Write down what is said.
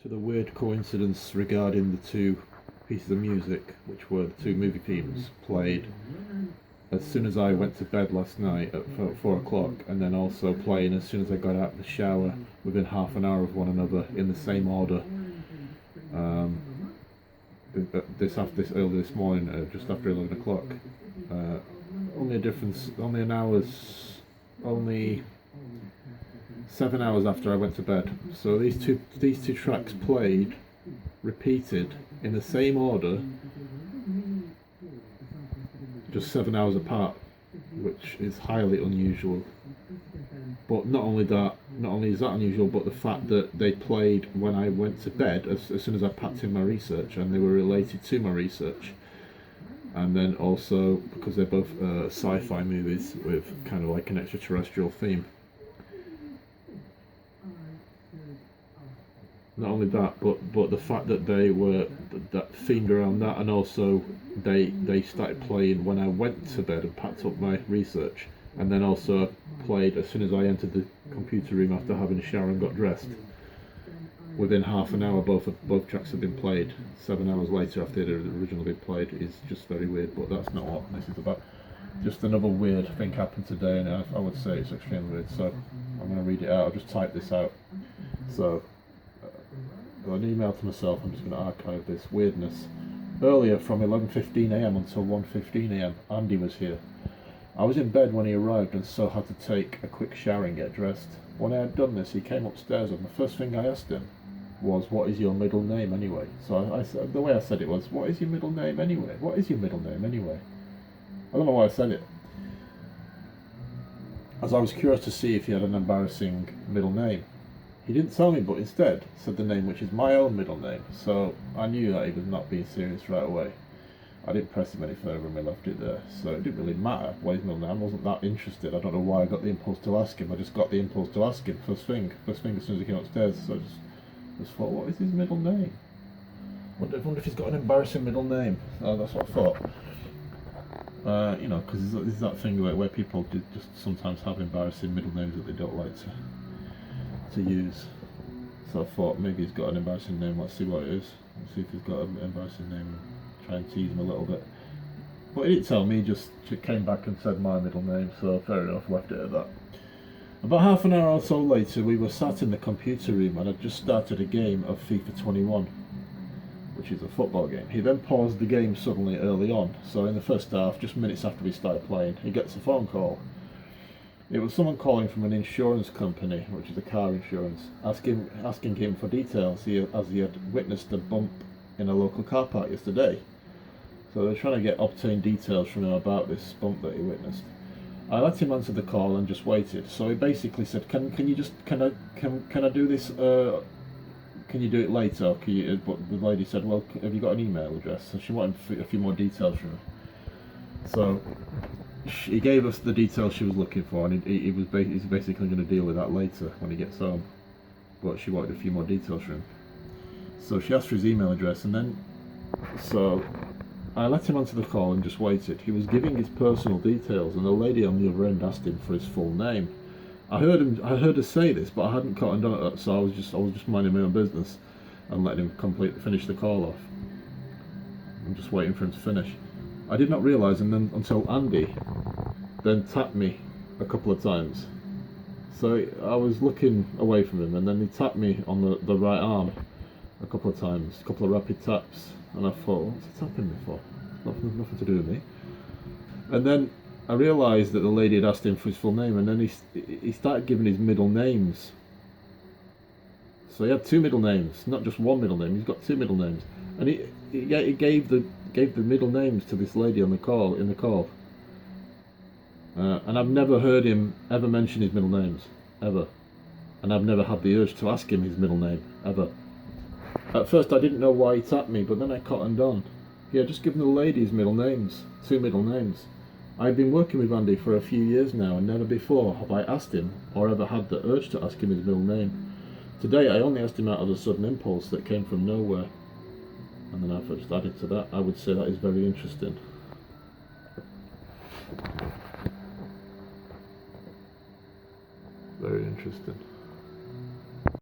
to the weird coincidence regarding the two pieces of music, which were the two movie themes, played as soon as I went to bed last night at 4 o'clock, and then also playing as soon as I got out of the shower within half an hour of one another in the same order. This early this morning, just after 11 o'clock. Only a difference, only an hour's, only 7 hours after I went to bed. So these two tracks played, repeated in the same order, just 7 hours apart, which is highly unusual. But not only is that unusual, but the fact that they played when I went to bed, as soon as I packed in my research, and they were related to my research. And then also because they're both sci-fi movies with kind of like an extraterrestrial theme. Not only that, but the fact that they were that themed around that, and also they started playing when I went to bed and packed up my research, and then also played as soon as I entered the computer room after having a shower and got dressed. Within half an hour, both tracks have been played. 7 hours later, after they'd originally been played, is just very weird. But that's not what this is about. Just another weird thing happened today, and I would say it's extremely weird. So I'm going to read it out. I'll just type this out. So. An email to myself. I'm just going to archive this weirdness. Earlier, from 11:15 a.m. until 1:15 a.m, Andy was here. I was in bed when he arrived, and so had to take a quick shower and get dressed. When I had done this, he came upstairs, and the first thing I asked him was, "What is your middle name anyway?" So the way I said it was, "What is your middle name anyway? What is your middle name anyway?" I don't know why I said it, as I was curious to see if he had an embarrassing middle name. He didn't tell me, but instead said the name which is my own middle name, so I knew that he was not being serious right away. I didn't press him any further and we left it there, so it didn't really matter what his middle name. I wasn't that interested. I don't know why I got the impulse to ask him. I just got the impulse to ask him first thing as soon as he came upstairs. So I just thought, what is his middle name? I wonder if he's got an embarrassing middle name. That's what I thought. You know, because there's that thing where people just sometimes have embarrassing middle names that they don't like to use. So I thought maybe he's got an embarrassing name. Let's see what it is. Let's see if he's got an embarrassing name and try and tease him a little bit. But he didn't tell me, just came back and said my middle name, so fair enough, left it at that. About half an hour or so later, we were sat in the computer room and I'd just started a game of FIFA 21, which is a football game. He then paused the game suddenly early on, so in the first half, just minutes after we started playing, he gets a phone call. It was someone calling from an insurance company, which is a car insurance, asking him for details as he had witnessed a bump in a local car park yesterday. So they're trying to obtain details from him about this bump that he witnessed. I let him answer the call and just waited. So he basically said, "Can I do this? Can you do it later?" But the lady said, "Well, have you got an email address?" So she wanted a few more details from him. So he gave us the details she was looking for, and he's basically going to deal with that later when he gets home. But she wanted a few more details from him. So she asked for his email address, and then so I let him answer the call and just waited. He was giving his personal details, and the lady on the other end asked him for his full name. I heard her say this, but I hadn't caught on it, so I was just minding my own business and letting him finish the call off. I'm just waiting for him to finish. I did not realise until Andy then tapped me a couple of times. So I was looking away from him, and then he tapped me on the right arm a couple of times, a couple of rapid taps, and I thought, what's he tapping me for? Nothing to do with me. And then I realised that the lady had asked him for his full name, and then he started giving his middle names. So he had two middle names, not just one middle name. He's got two middle names, and he gave the middle names to this lady on the call. And I've never heard him ever mention his middle names ever, and I've never had the urge to ask him his middle name ever. At first I didn't know why he tapped me, but then I cottoned on. He had just given the lady his middle names, two middle names. I've been working with Andy for a few years now, and never before have I asked him or ever had the urge to ask him his middle name. Today I only asked him out of a sudden impulse that came from nowhere. And then I've just added to that. I would say that is very interesting. Very interesting.